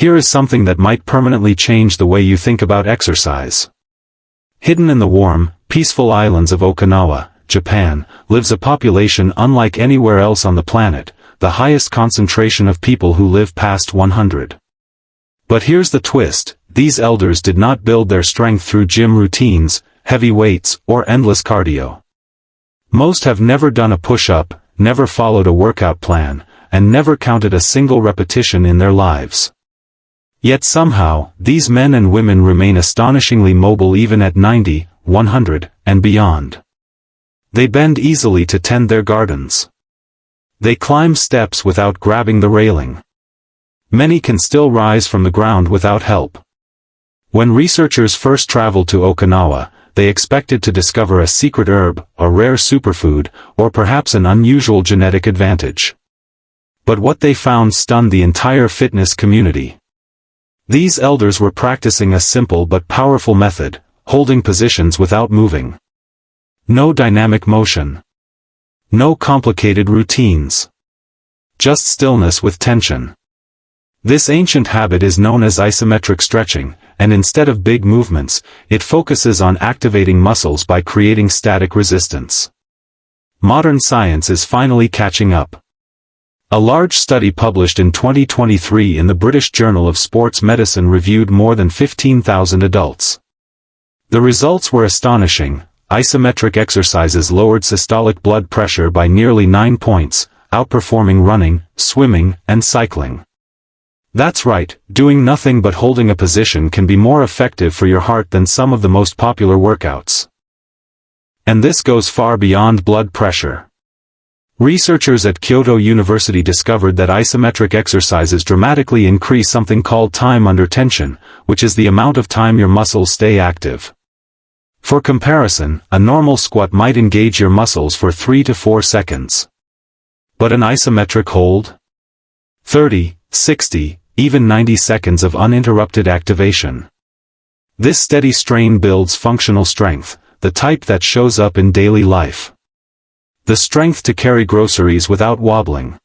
Here is something that might permanently change the way you think about exercise. Hidden in the warm, peaceful islands of Okinawa, Japan, lives a population unlike anywhere else on the planet, the highest concentration of people who live past 100. But here's the twist, these elders did not build their strength through gym routines, heavy weights, or endless cardio. Most have never done a push-up, never followed a workout plan, and never counted a single repetition in their lives. Yet somehow, these men and women remain astonishingly mobile even at 90, 100, and beyond. They bend easily to tend their gardens. They climb steps without grabbing the railing. Many can still rise from the ground without help. When researchers first traveled to Okinawa, they expected to discover a secret herb, a rare superfood, or perhaps an unusual genetic advantage. But what they found stunned the entire fitness community. These elders were practicing a simple but powerful method, holding positions without moving. No dynamic motion. No complicated routines. Just stillness with tension. This ancient habit is known as isometric stretching, and instead of big movements, it focuses on activating muscles by creating static resistance. Modern science is finally catching up. A large study published in 2023 in the British Journal of Sports Medicine reviewed more than 15,000 adults. The results were astonishing. Isometric exercises lowered systolic blood pressure by nearly 9 points, outperforming running, swimming, and cycling. That's right, doing nothing but holding a position can be more effective for your heart than some of the most popular workouts. And this goes far beyond blood pressure. Researchers at Kyoto University discovered that isometric exercises dramatically increase something called time under tension, which is the amount of time your muscles stay active. For comparison, a normal squat might engage your muscles for 3 to 4 seconds. But an isometric hold? 30, 60, even 90 seconds of uninterrupted activation. This steady strain builds functional strength, the type that shows up in daily life. The strength to carry groceries without wobbling.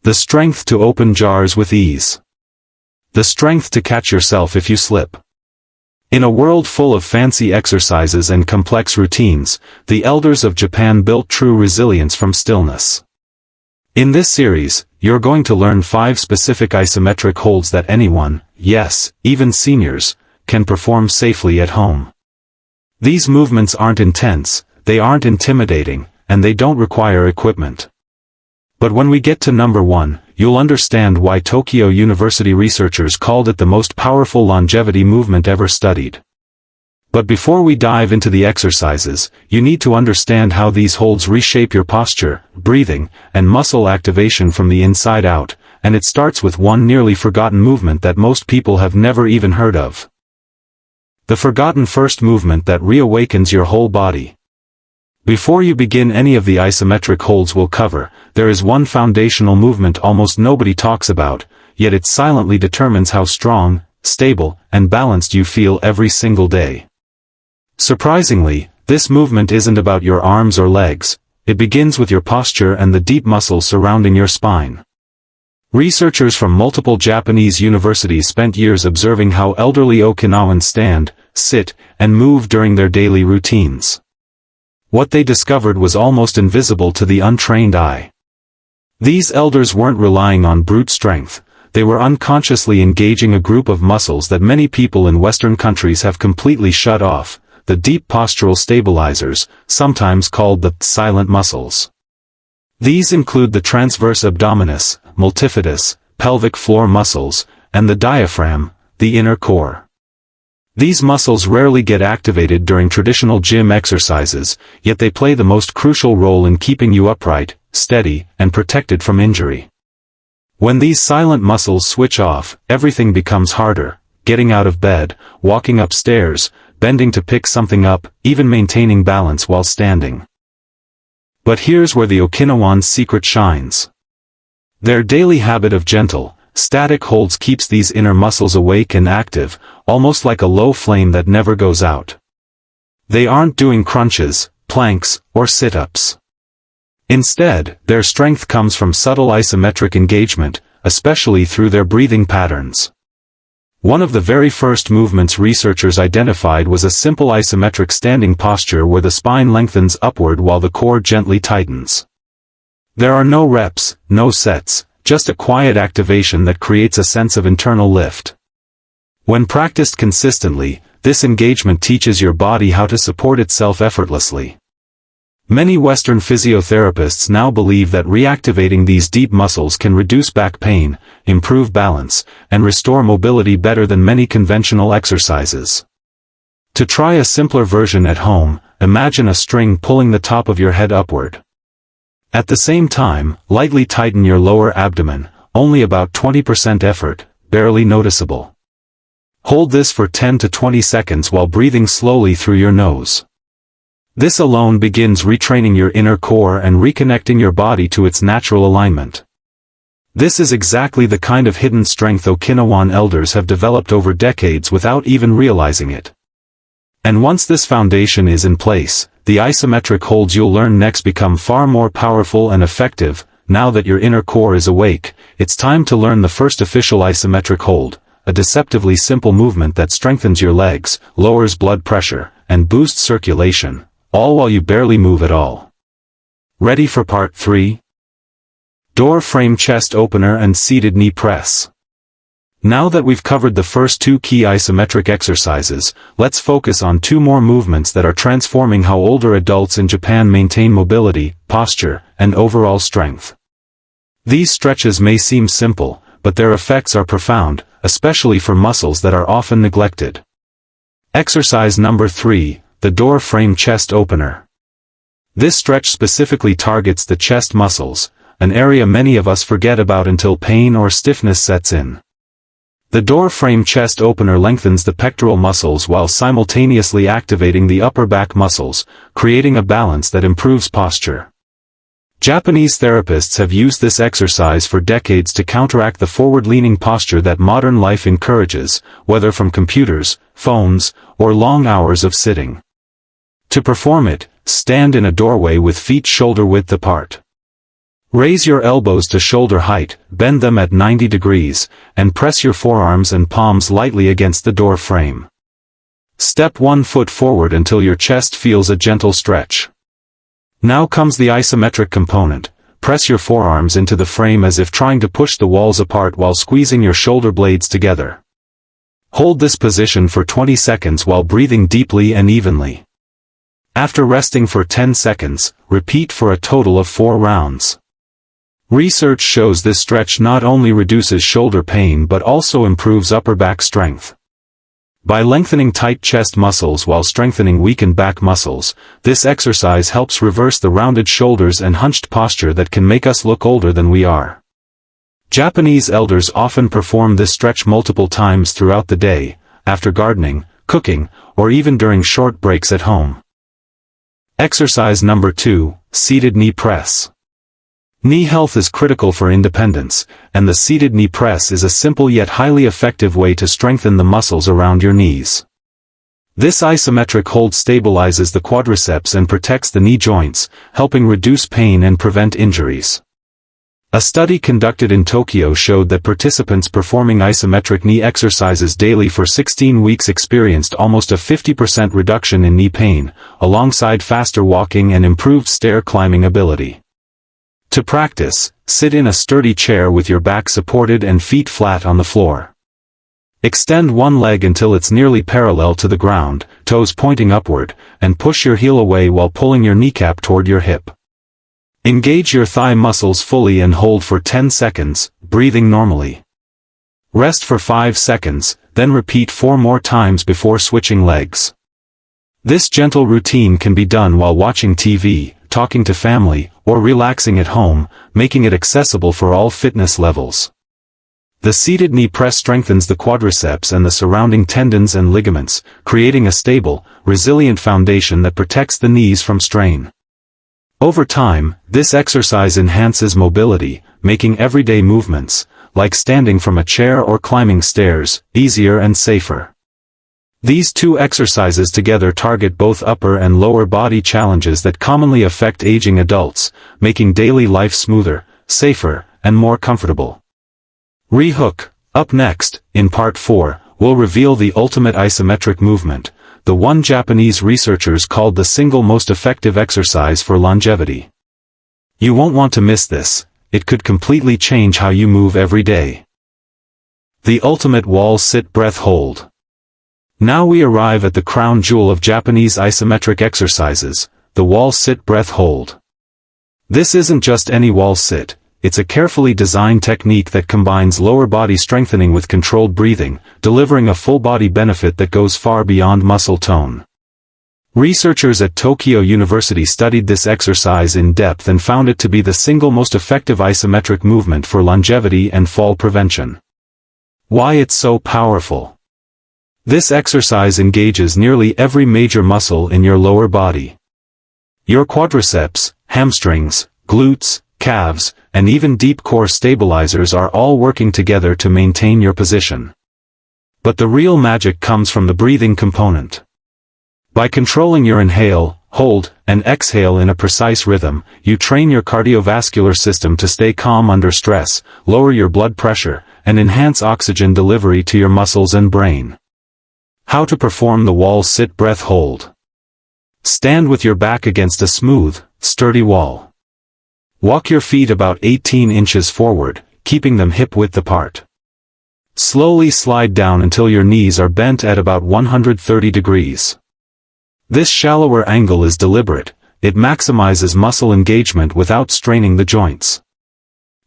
The strength to open jars with ease. The strength to catch yourself if you slip. In a world full of fancy exercises and complex routines, the elders of Japan built true resilience from stillness. In this series, you're going to learn 5 specific isometric holds that anyone, yes, even seniors, can perform safely at home. These movements aren't intense, they aren't intimidating, and they don't require equipment. But when we get to number 1, you'll understand why Tokyo University researchers called it the most powerful longevity movement ever studied. But before we dive into the exercises, you need to understand how these holds reshape your posture, breathing, and muscle activation from the inside out, and it starts with one nearly forgotten movement that most people have never even heard of. The forgotten first movement that reawakens your whole body. Before you begin any of the isometric holds we'll cover, there is one foundational movement almost nobody talks about, yet it silently determines how strong, stable, and balanced you feel every single day. Surprisingly, this movement isn't about your arms or legs, it begins with your posture and the deep muscles surrounding your spine. Researchers from multiple Japanese universities spent years observing how elderly Okinawans stand, sit, and move during their daily routines. What they discovered was almost invisible to the untrained eye. These elders weren't relying on brute strength, they were unconsciously engaging a group of muscles that many people in Western countries have completely shut off, the deep postural stabilizers, sometimes called the silent muscles. These include the transverse abdominis, multifidus, pelvic floor muscles, and the diaphragm, the inner core. These muscles rarely get activated during traditional gym exercises, yet they play the most crucial role in keeping you upright, steady, and protected from injury. When these silent muscles switch off, everything becomes harder, getting out of bed, walking upstairs, bending to pick something up, even maintaining balance while standing. But here's where the Okinawan's secret shines. Their daily habit of gentle, static holds keeps these inner muscles awake and active, almost like a low flame that never goes out. They aren't doing crunches, planks, or sit-ups. Instead, their strength comes from subtle isometric engagement, especially through their breathing patterns. One of the very first movements researchers identified was a simple isometric standing posture where the spine lengthens upward while the core gently tightens. There are no reps, no sets, just a quiet activation that creates a sense of internal lift. When practiced consistently, this engagement teaches your body how to support itself effortlessly. Many Western physiotherapists now believe that reactivating these deep muscles can reduce back pain, improve balance, and restore mobility better than many conventional exercises. To try a simpler version at home, imagine a string pulling the top of your head upward. At the same time, lightly tighten your lower abdomen, only about 20% effort, barely noticeable. Hold this for 10 to 20 seconds while breathing slowly through your nose. This alone begins retraining your inner core and reconnecting your body to its natural alignment. This is exactly the kind of hidden strength Okinawan elders have developed over decades without even realizing it. And once this foundation is in place, the isometric holds you'll learn next become far more powerful and effective. Now that your inner core is awake, it's time to learn the first official isometric hold, a deceptively simple movement that strengthens your legs, lowers blood pressure, and boosts circulation, all while you barely move at all. Ready for part 3? Door frame chest opener and seated knee press. Now that we've covered the first 2 key isometric exercises, let's focus on 2 more movements that are transforming how older adults in Japan maintain mobility, posture, and overall strength. These stretches may seem simple, but their effects are profound, especially for muscles that are often neglected. Exercise number 3, the door frame chest opener. This stretch specifically targets the chest muscles, an area many of us forget about until pain or stiffness sets in. The door frame chest opener lengthens the pectoral muscles while simultaneously activating the upper back muscles, creating a balance that improves posture. Japanese therapists have used this exercise for decades to counteract the forward-leaning posture that modern life encourages, whether from computers, phones, or long hours of sitting. To perform it, stand in a doorway with feet shoulder-width apart. Raise your elbows to shoulder height, bend them at 90 degrees, and press your forearms and palms lightly against the door frame. Step 1 foot forward until your chest feels a gentle stretch. Now comes the isometric component. Press your forearms into the frame as if trying to push the walls apart while squeezing your shoulder blades together. Hold this position for 20 seconds while breathing deeply and evenly. After resting for 10 seconds, repeat for a total of 4 rounds. Research shows this stretch not only reduces shoulder pain but also improves upper back strength. By lengthening tight chest muscles while strengthening weakened back muscles, this exercise helps reverse the rounded shoulders and hunched posture that can make us look older than we are. Japanese elders often perform this stretch multiple times throughout the day, after gardening, cooking, or even during short breaks at home. Exercise number 2, seated knee press. Knee health is critical for independence, and the seated knee press is a simple yet highly effective way to strengthen the muscles around your knees. This isometric hold stabilizes the quadriceps and protects the knee joints, helping reduce pain and prevent injuries. A study conducted in Tokyo showed that participants performing isometric knee exercises daily for 16 weeks experienced almost a 50% reduction in knee pain, alongside faster walking and improved stair climbing ability. To practice, sit in a sturdy chair with your back supported and feet flat on the floor. Extend one leg until it's nearly parallel to the ground, toes pointing upward, and push your heel away while pulling your kneecap toward your hip. Engage your thigh muscles fully and hold for 10 seconds, breathing normally. Rest for 5 seconds, then repeat 4 more times before switching legs. This gentle routine can be done while watching TV, talking to family, or relaxing at home, making it accessible for all fitness levels. The seated knee press strengthens the quadriceps and the surrounding tendons and ligaments, creating a stable, resilient foundation that protects the knees from strain. Over time, this exercise enhances mobility, making everyday movements, like standing from a chair or climbing stairs, easier and safer. These 2 exercises together target both upper and lower body challenges that commonly affect aging adults, making daily life smoother, safer, and more comfortable. Rehook. Up next, in part 4, we'll reveal the ultimate isometric movement, the one Japanese researchers called the single most effective exercise for longevity. You won't want to miss this. It could completely change how you move every day. The ultimate wall sit breath hold. Now we arrive at the crown jewel of Japanese isometric exercises, the wall sit breath hold. This isn't just any wall sit, it's a carefully designed technique that combines lower body strengthening with controlled breathing, delivering a full body benefit that goes far beyond muscle tone. Researchers at Tokyo University studied this exercise in depth and found it to be the single most effective isometric movement for longevity and fall prevention. Why it's so powerful? This exercise engages nearly every major muscle in your lower body. Your quadriceps, hamstrings, glutes, calves, and even deep core stabilizers are all working together to maintain your position. But the real magic comes from the breathing component. By controlling your inhale, hold, and exhale in a precise rhythm, you train your cardiovascular system to stay calm under stress, lower your blood pressure, and enhance oxygen delivery to your muscles and brain. How to perform the wall sit breath hold. Stand with your back against a smooth, sturdy wall. Walk your feet about 18 inches forward, keeping them hip-width apart. Slowly slide down until your knees are bent at about 130 degrees. This shallower angle is deliberate, it maximizes muscle engagement without straining the joints.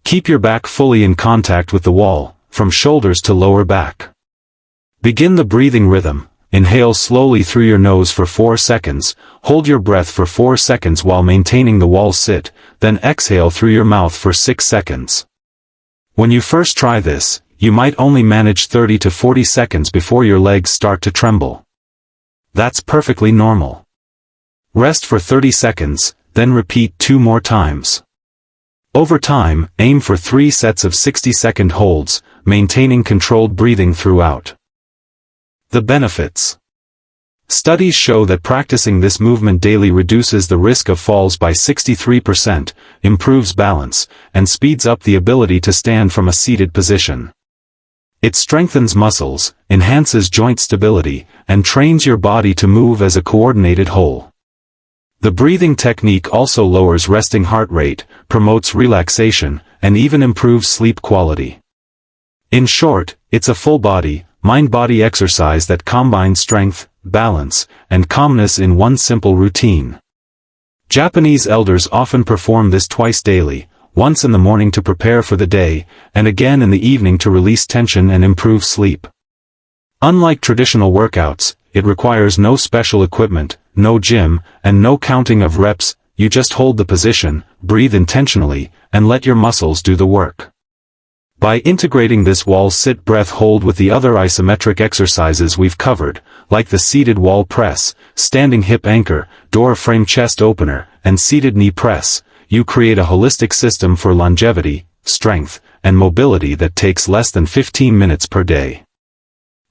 Keep your back fully in contact with the wall, from shoulders to lower back. Begin the breathing rhythm. Inhale slowly through your nose for 4 seconds, hold your breath for 4 seconds while maintaining the wall sit, then exhale through your mouth for 6 seconds. When you first try this, you might only manage 30 to 40 seconds before your legs start to tremble. That's perfectly normal. Rest for 30 seconds, then repeat 2 more times. Over time, aim for 3 sets of 60-second holds, maintaining controlled breathing throughout. The benefits. Studies show that practicing this movement daily reduces the risk of falls by 63%, improves balance, and speeds up the ability to stand from a seated position. It strengthens muscles, enhances joint stability, and trains your body to move as a coordinated whole. The breathing technique also lowers resting heart rate, promotes relaxation, and even improves sleep quality. In short, it's a full-body, mind-body exercise that combines strength, balance, and calmness in one simple routine. Japanese elders often perform this twice daily, once in the morning to prepare for the day, and again in the evening to release tension and improve sleep. Unlike traditional workouts, it requires no special equipment, no gym, and no counting of reps. You just hold the position, breathe intentionally, and let your muscles do the work. By integrating this wall sit breath hold with the other isometric exercises we've covered, like the seated wall press, standing hip anchor, door frame chest opener, and seated knee press, you create a holistic system for longevity, strength, and mobility that takes less than 15 minutes per day.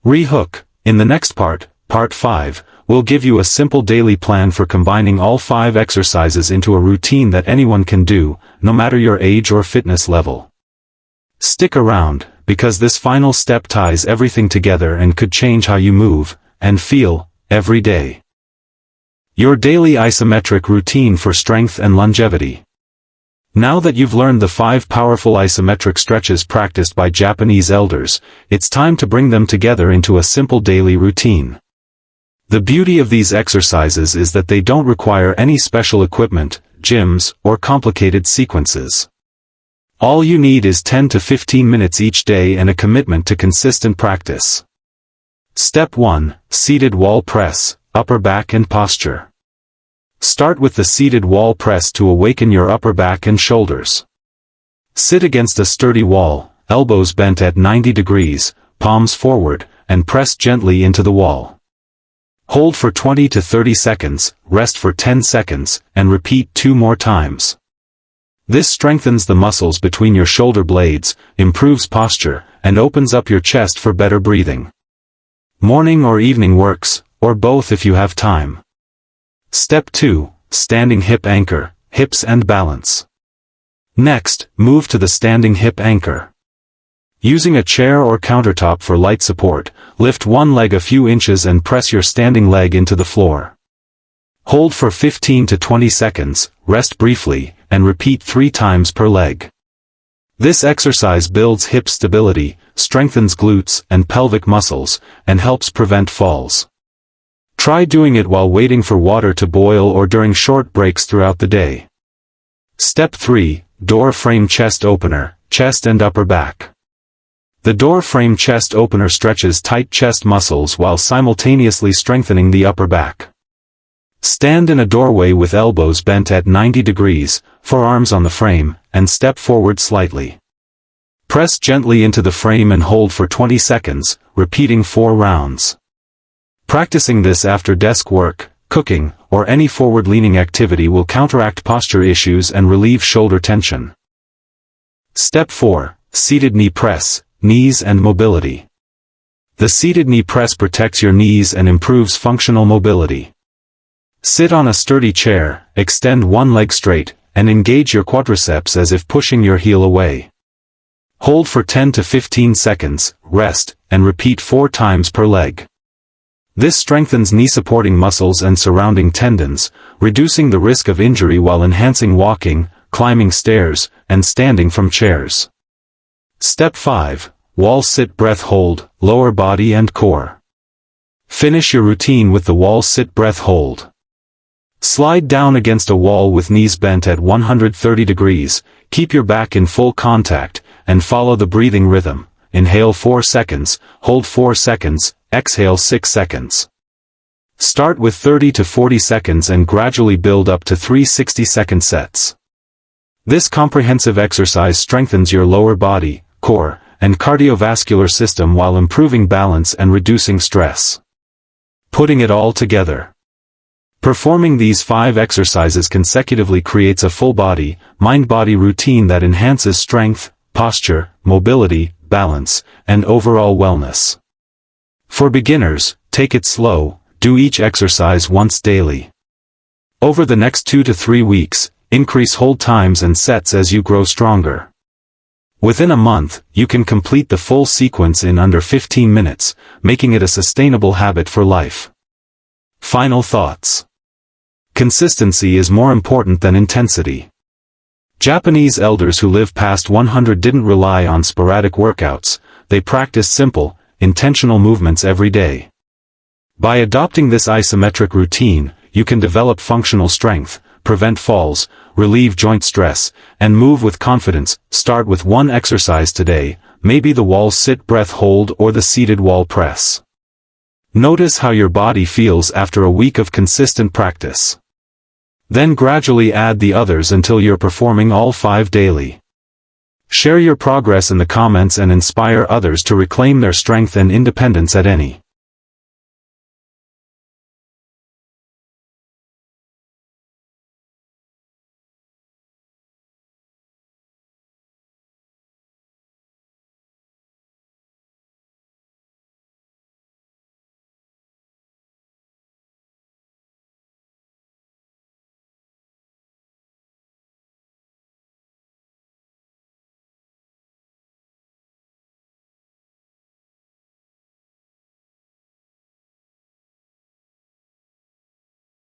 Rehook. In the next part, Part 5, we'll give you a simple daily plan for combining all 5 exercises into a routine that anyone can do, no matter your age or fitness level. Stick around, because this final step ties everything together and could change how you move, and feel, every day. Your daily isometric routine for strength and longevity. Now that you've learned the 5 powerful isometric stretches practiced by Japanese elders, it's time to bring them together into a simple daily routine. The beauty of these exercises is that they don't require any special equipment, gyms, or complicated sequences. All you need is 10 to 15 minutes each day and a commitment to consistent practice. Step 1. Seated wall press, upper back and posture. Start with the seated wall press to awaken your upper back and shoulders. Sit against a sturdy wall, elbows bent at 90 degrees, palms forward, and press gently into the wall. Hold for 20 to 30 seconds, rest for 10 seconds, and repeat 2 more times. This strengthens the muscles between your shoulder blades, improves posture, and opens up your chest for better breathing. Morning or evening works, or both if you have time. Step 2. Standing hip anchor, hips and balance. Next, move to the standing hip anchor. Using a chair or countertop for light support, lift one leg a few inches and press your standing leg into the floor. Hold for 15 to 20 seconds, rest briefly, and repeat 3 times per leg. This exercise builds hip stability, strengthens glutes and pelvic muscles, and helps prevent falls. Try doing it while waiting for water to boil or during short breaks throughout the day. Step 3, Door Frame Chest Opener, Chest and Upper Back. The door frame chest opener stretches tight chest muscles while simultaneously strengthening the upper back. Stand in a doorway with elbows bent at 90 degrees, forearms on the frame, and step forward slightly. Press gently into the frame and hold for 20 seconds, repeating 4 rounds. Practicing this after desk work, cooking, or any forward-leaning activity will counteract posture issues and relieve shoulder tension. Step 4, Seated Knee Press, Knees and Mobility. The seated knee press protects your knees and improves functional mobility. Sit on a sturdy chair, extend one leg straight, and engage your quadriceps as if pushing your heel away. Hold for 10 to 15 seconds, rest, and repeat 4 times per leg. This strengthens knee-supporting muscles and surrounding tendons, reducing the risk of injury while enhancing walking, climbing stairs, and standing from chairs. Step 5, Wall Sit Breath Hold, Lower Body and Core. Finish your routine with the Wall Sit Breath Hold. Slide down against a wall with knees bent at 130 degrees, keep your back in full contact, and follow the breathing rhythm. Inhale 4 seconds, hold 4 seconds, exhale 6 seconds. Start with 30 to 40 seconds and gradually build up to 3 60-second sets. This comprehensive exercise strengthens your lower body, core, and cardiovascular system while improving balance and reducing stress. Putting it all together. Performing these 5 exercises consecutively creates a full body, mind-body routine that enhances strength, posture, mobility, balance, and overall wellness. For beginners, take it slow, do each exercise once daily. Over the next 2 to 3 weeks, increase hold times and sets as you grow stronger. Within a month, you can complete the full sequence in under 15 minutes, making it a sustainable habit for life. Final thoughts. Consistency is more important than intensity. Japanese elders who live past 100 didn't rely on sporadic workouts, they practiced simple, intentional movements every day. By adopting this isometric routine, you can develop functional strength, prevent falls, relieve joint stress, and move with confidence. Start with one exercise today, maybe the wall sit breath hold or the seated wall press. Notice how your body feels after a week of consistent practice. Then gradually add the others until you're performing all 5 daily. Share your progress in the comments and inspire others to reclaim their strength and independence at any